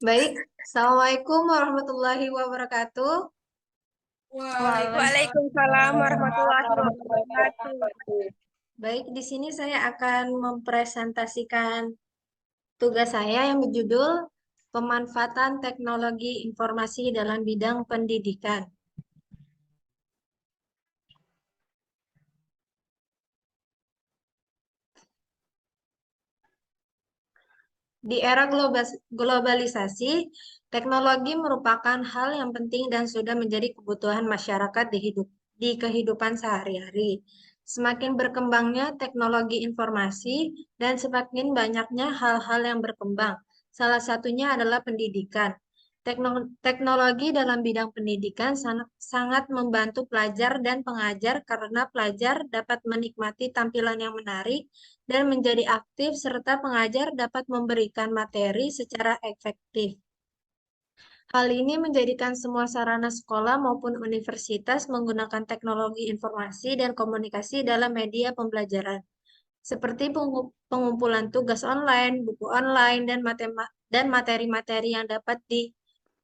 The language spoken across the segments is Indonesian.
Baik, Assalamualaikum warahmatullahi wabarakatuh. Waalaikumsalam warahmatullahi wabarakatuh. Baik, di sini saya akan mempresentasikan tugas saya yang berjudul Pemanfaatan Teknologi Informasi dalam Bidang Pendidikan. Di era globalisasi, teknologi merupakan hal yang penting dan sudah menjadi kebutuhan masyarakat di kehidupan sehari-hari. Semakin berkembangnya teknologi informasi dan semakin banyaknya hal-hal yang berkembang. Salah satunya adalah pendidikan. Teknologi dalam bidang pendidikan sangat membantu pelajar dan pengajar karena pelajar dapat menikmati tampilan yang menarik dan menjadi aktif serta pengajar dapat memberikan materi secara efektif. Hal ini menjadikan semua sarana sekolah maupun universitas menggunakan teknologi informasi dan komunikasi dalam media pembelajaran, seperti pengumpulan tugas online, buku online, dan materi-materi yang dapat di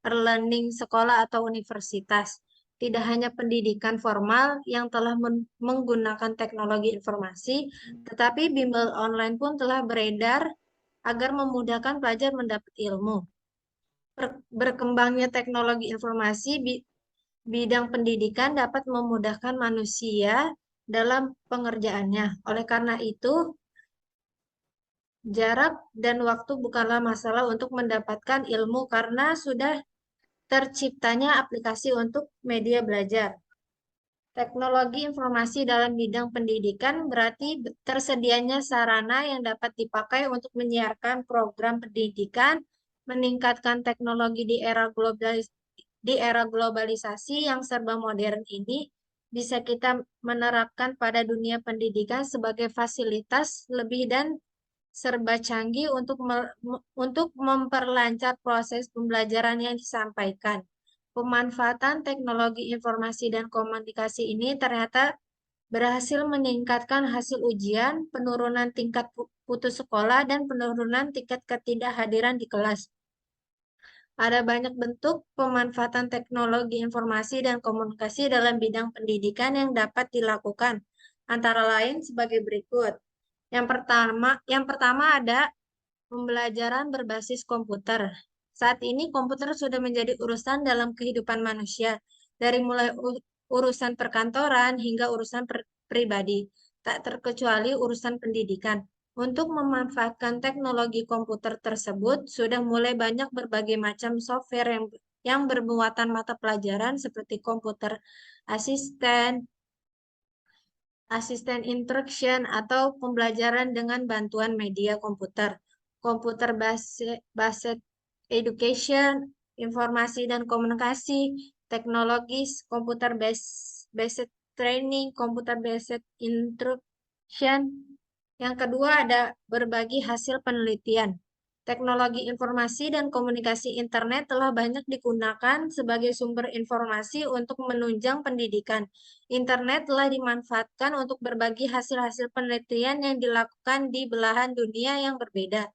e-learning sekolah atau universitas. Tidak hanya pendidikan formal yang telah menggunakan teknologi informasi, tetapi bimbel online pun telah beredar agar memudahkan pelajar mendapat ilmu. Berkembangnya teknologi informasi bidang pendidikan dapat memudahkan manusia dalam pengerjaannya. Oleh karena itu, jarak dan waktu bukanlah masalah untuk mendapatkan ilmu karena sudah terciptanya aplikasi untuk media belajar. Teknologi informasi dalam bidang pendidikan berarti tersedianya sarana yang dapat dipakai untuk menyiarkan program pendidikan, meningkatkan teknologi di era globalisasi yang serba modern ini, bisa kita menerapkan pada dunia pendidikan sebagai fasilitas lebih dan serba canggih untuk memperlancar proses pembelajaran yang disampaikan. Pemanfaatan teknologi informasi dan komunikasi ini ternyata berhasil meningkatkan hasil ujian, penurunan tingkat putus sekolah, dan penurunan tingkat ketidakhadiran di kelas. Ada banyak bentuk pemanfaatan teknologi informasi dan komunikasi dalam bidang pendidikan yang dapat dilakukan, antara lain sebagai berikut. Yang pertama ada pembelajaran berbasis komputer. Saat ini komputer sudah menjadi urusan dalam kehidupan manusia, dari mulai urusan perkantoran hingga urusan pribadi, tak terkecuali urusan pendidikan. Untuk memanfaatkan teknologi komputer tersebut, sudah mulai banyak berbagai macam software yang bermuatan mata pelajaran seperti komputer asisten, asisten instruction, atau pembelajaran dengan bantuan media komputer, komputer based education, informasi dan komunikasi, teknologis, komputer based training, komputer based instruction. Yang kedua ada berbagi hasil penelitian. Teknologi informasi dan komunikasi internet telah banyak digunakan sebagai sumber informasi untuk menunjang pendidikan. Internet telah dimanfaatkan untuk berbagi hasil-hasil penelitian yang dilakukan di belahan dunia yang berbeda.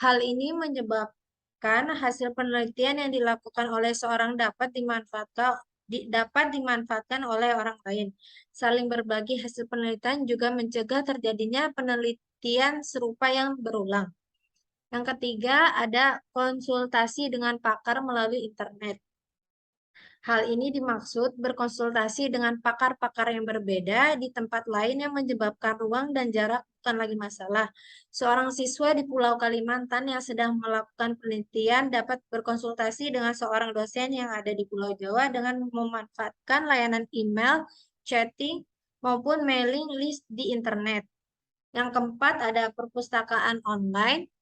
Hal ini menyebabkan hasil penelitian yang dilakukan oleh seorang dapat dimanfaatkan oleh orang lain. Saling berbagi hasil penelitian juga mencegah terjadinya penelitian serupa yang berulang. Yang ketiga, ada konsultasi dengan pakar melalui internet. Hal ini dimaksud berkonsultasi dengan pakar-pakar yang berbeda di tempat lain yang menyebabkan ruang dan jarak bukan lagi masalah. Seorang siswa di Pulau Kalimantan yang sedang melakukan penelitian dapat berkonsultasi dengan seorang dosen yang ada di Pulau Jawa dengan memanfaatkan layanan email, chatting, maupun mailing list di internet. Yang keempat ada perpustakaan online.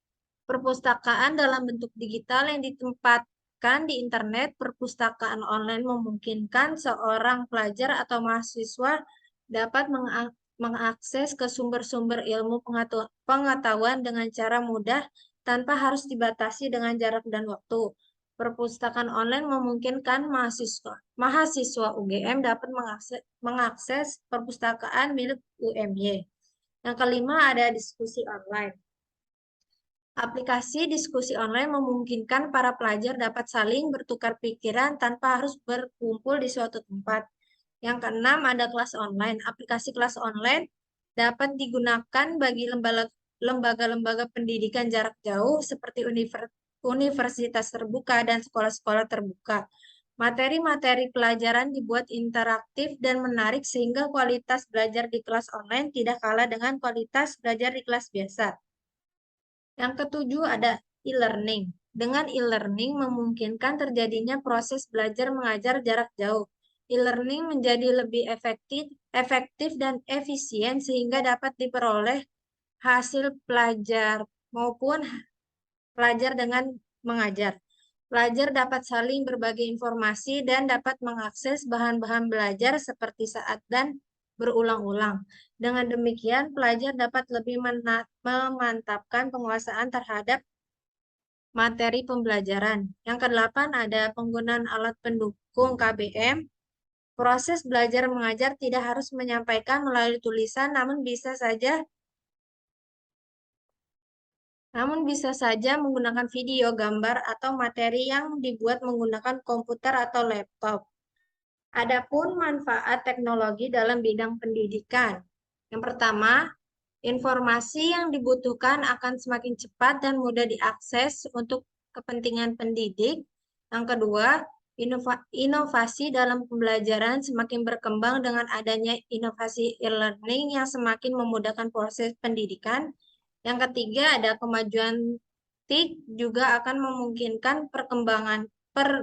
Perpustakaan dalam bentuk digital yang ditempatkan di internet, perpustakaan online memungkinkan seorang pelajar atau mahasiswa dapat mengakses ke sumber-sumber ilmu pengetahuan dengan cara mudah tanpa harus dibatasi dengan jarak dan waktu. Perpustakaan online memungkinkan mahasiswa UGM dapat mengakses perpustakaan milik UMY. Yang kelima ada diskusi online. Aplikasi diskusi online memungkinkan para pelajar dapat saling bertukar pikiran tanpa harus berkumpul di suatu tempat. Yang keenam, ada kelas online. Aplikasi kelas online dapat digunakan bagi lembaga-lembaga pendidikan jarak jauh seperti universitas terbuka dan sekolah-sekolah terbuka. Materi-materi pelajaran dibuat interaktif dan menarik sehingga kualitas belajar di kelas online tidak kalah dengan kualitas belajar di kelas biasa. Yang ketujuh ada e-learning. Dengan e-learning memungkinkan terjadinya proses belajar mengajar jarak jauh. E-learning menjadi lebih efektif dan efisien sehingga dapat diperoleh hasil pelajar maupun pelajar dengan mengajar. Pelajar dapat saling berbagi informasi dan dapat mengakses bahan-bahan belajar seperti saat dan berulang-ulang. Dengan demikian, pelajar dapat lebih memantapkan penguasaan terhadap materi pembelajaran. Yang kedelapan ada penggunaan alat pendukung KBM. Proses belajar mengajar tidak harus menyampaikan melalui tulisan, namun bisa saja menggunakan video, gambar, atau materi yang dibuat menggunakan komputer atau laptop. Adapun manfaat teknologi dalam bidang pendidikan. Yang pertama, informasi yang dibutuhkan akan semakin cepat dan mudah diakses untuk kepentingan pendidik. Yang kedua, inovasi dalam pembelajaran semakin berkembang dengan adanya inovasi e-learning yang semakin memudahkan proses pendidikan. Yang ketiga, ada kemajuan TIK juga akan memungkinkan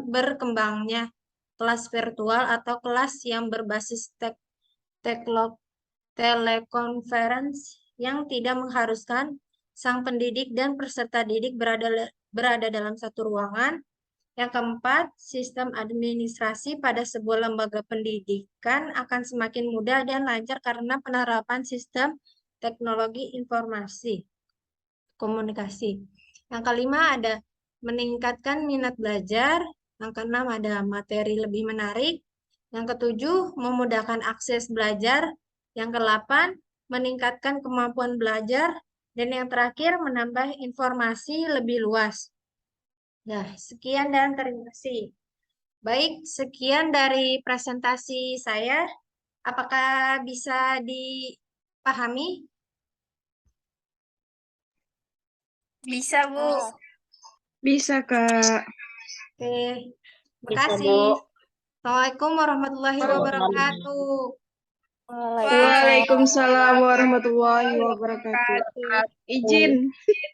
berkembangnya kelas virtual atau kelas yang berbasis telekonferensi yang tidak mengharuskan sang pendidik dan peserta didik berada dalam satu ruangan. Yang keempat, sistem administrasi pada sebuah lembaga pendidikan akan semakin mudah dan lancar karena penerapan sistem teknologi informasi komunikasi. Yang kelima ada meningkatkan minat belajar. Yang keenam ada materi lebih menarik. Yang ketujuh, memudahkan akses belajar. Yang kedelapan, meningkatkan kemampuan belajar. Dan yang terakhir, menambah informasi lebih luas. Nah, sekian dan terima kasih. Baik, sekian dari presentasi saya. Apakah bisa dipahami? Bisa, Bu. Bisa, Kak. Oke, terima Bisa, kasih. Bu. Assalamualaikum warahmatullahi wabarakatuh. Waalaikumsalam warahmatullahi wabarakatuh. Izin.